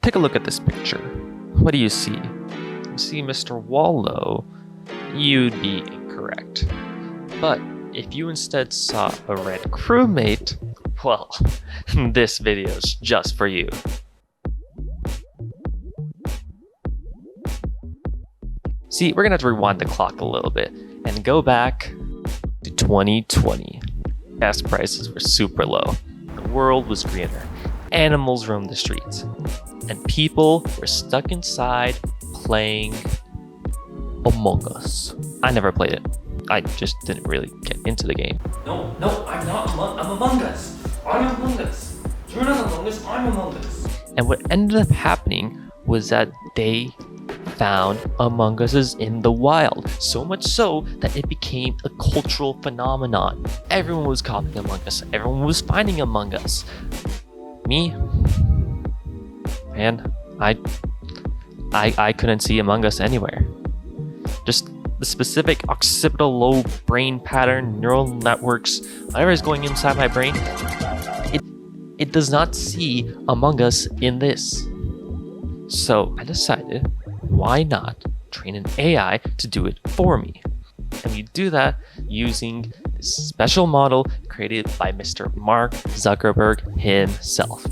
take a look at this picture. What do you see? You see Mr. Waldo? You'd be incorrect. But if you instead saw a red crewmate, well, this video is just for you. See, we're gonna have to rewind the clock a little bit and go back to 2020. Gas prices were super low. The world was greener. Animals roamed the streets. And people were stuck inside playing Among Us. I never played it. I just didn't really get into the game. No, I'm not I'm Among Us. I'm Among Us. You're not Among Us, I'm Among Us. And what ended up happening was that they found Among Us in the wild. So much so that it became a cultural phenomenon. Everyone was copying Among Us. Everyone was finding Among Us. Me? Man, I couldn't see Among Us anywhere. Just the specific occipital lobe brain pattern, neural networks, whatever is going inside my brain, it does not see Among Us in this. So I decided, why not train an AI to do it for me? And we do that using this special model created by Mr. Mark Zuckerberg himself.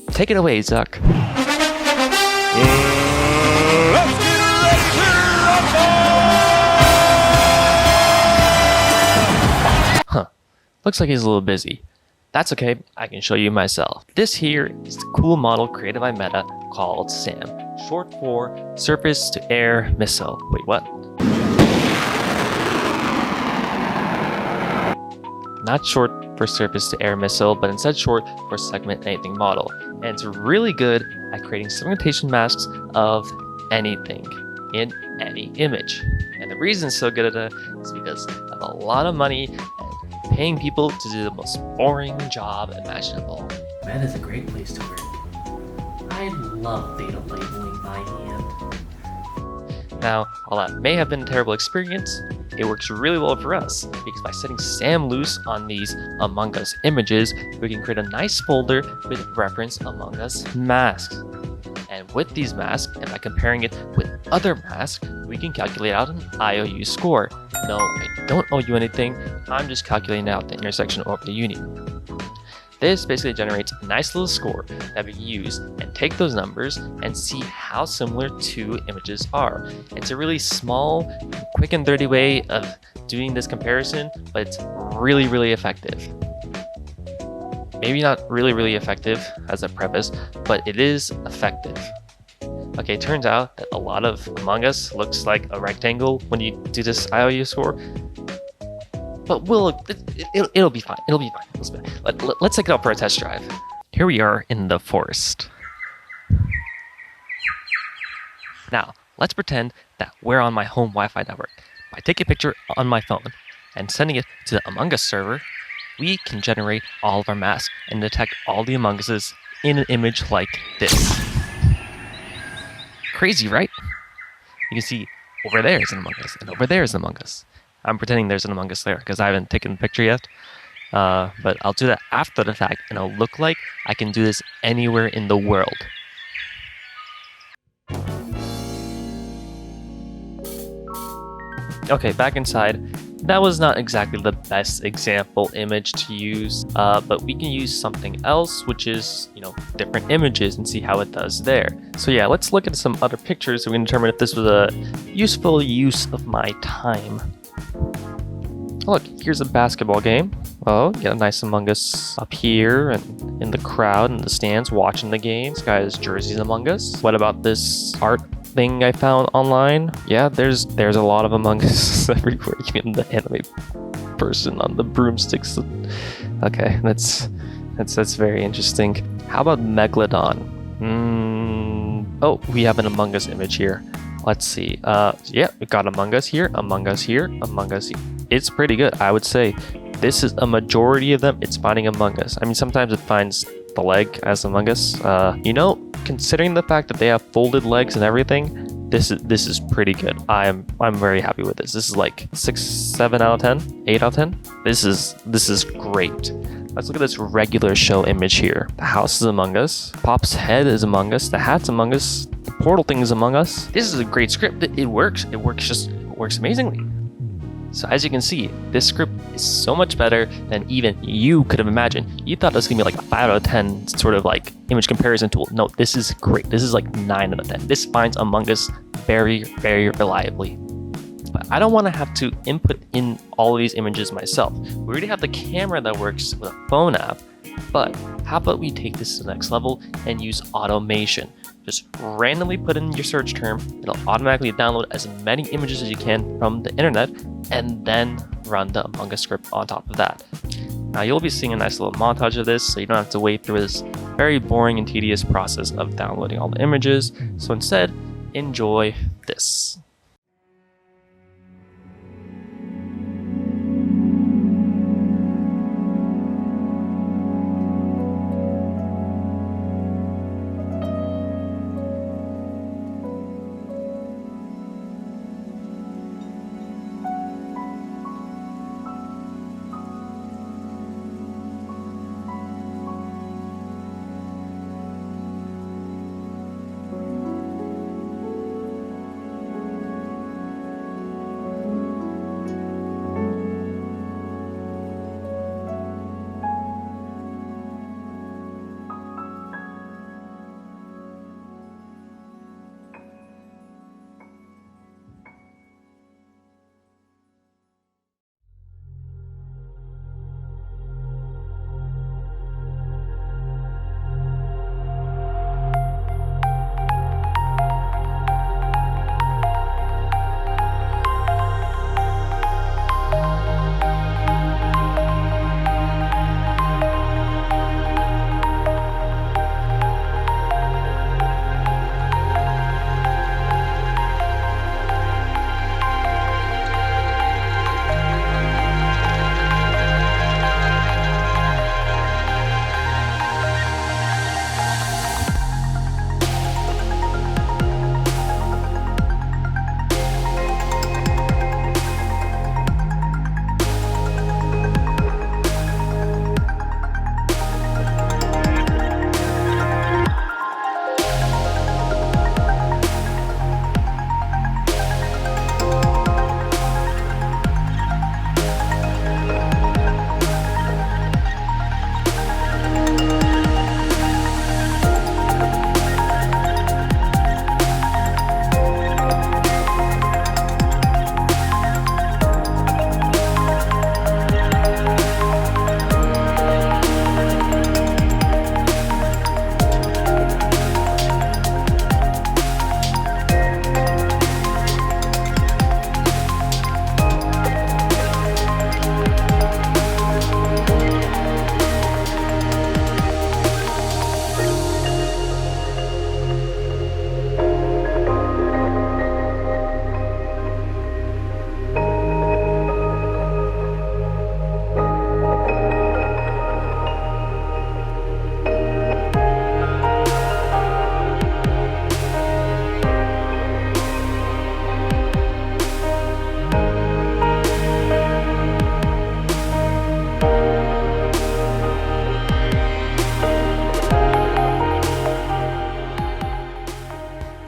Take it away, Zuck. Let's get ready to rumble! Looks like he's a little busy. That's okay, I can show you myself. This here is the cool model created by Meta called SAM, short for Surface to Air Missile. Wait, what? Not short for Surface to Air Missile, but instead short for Segment Anything Model. And it's really good at creating segmentation masks of anything in any image. And the reason it's so good at it is because of a lot of money and paying people to do the most boring job imaginable. That is a great place to work. I love data labeling by hand. Now, while that may have been a terrible experience, it works really well for us because by setting SAM loose on these Among Us images, we can create a nice folder with reference Among Us masks. And with these masks, and by comparing it with other masks, we can calculate out an IOU score. No, I don't owe you anything, I'm just calculating out the intersection over the union. This basically generates a nice little score that we can use and take those numbers and see how similar two images are. It's a really small, quick and dirty way of doing this comparison, but it's really, really effective. Maybe not really effective as a preface, but it is effective. Okay, it turns out that a lot of Among Us looks like a rectangle when you do this IOU score. But it'll be fine. It'll be fine. Let's take it out for a test drive. Here we are in the forest. Now, let's pretend that we're on my home Wi-Fi network. By taking a picture on my phone and sending it to the Among Us server, we can generate all of our masks and detect all the Among Uses in an image like this. Crazy, right? You can see over there is an Among Us, and over there is an Among Us. I'm pretending there's an Among Us there because I haven't taken the picture yet. But I'll do that after the fact, and it'll look like I can do this anywhere in the world. Okay, back inside. That was not exactly the best example image to use, but we can use something else, which is, different images and see how it does there. So yeah, let's look at some other pictures so we can determine if this was a useful use of my time. Oh, look, here's a basketball game. Oh, get a nice Among Us up here and in the crowd in the stands watching the game. This guy has jerseys Among Us. What about this art thing I found online? Yeah, there's a lot of Among Us everywhere. Even the anime person on the broomsticks. Okay, that's very interesting. How about Megalodon? Oh, we have an Among Us image here. Let's see. Yeah, we got Among Us here, Among Us here, Among Us here. It's pretty good, I would say. This is a majority of them. It's finding Among Us. I mean, sometimes it finds the leg as Among Us. Considering the fact that they have folded legs and everything, this is pretty good. I'm very happy with this. This is like 6, 7 out of 10, 8 out of 10. This is great. Let's look at this regular show image here. The house is among us. Pop's head is among us. The hat's among us. The portal thing is among us. This is a great script. It works. It works amazingly. So as you can see, this script is so much better than even you could have imagined. You thought this was gonna be like a 5 out of 10 sort of like image comparison tool. No, this is great. This is like 9 out of 10. This finds Among Us very, very reliably. But I don't want to have to input in all of these images myself. We already have the camera that works with a phone app, but how about we take this to the next level and use automation? Just randomly put in your search term, it'll automatically download as many images as you can from the internet, and then run the Among Us script on top of that. Now you'll be seeing a nice little montage of this, so you don't have to wait through this very boring and tedious process of downloading all the images. So instead, enjoy this.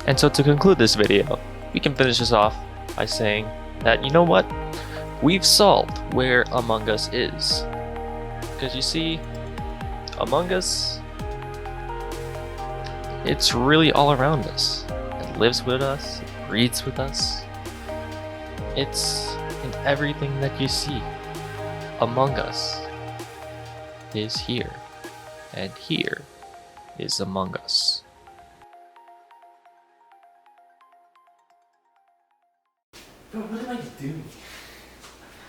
And so to conclude this video, we can finish this off by saying that, you know what? We've solved where Among Us is. Because you see, Among Us, it's really all around us. It lives with us, it breathes with us. It's in everything that you see. Among Us is here, and here is Among Us. Bro, what am I doing?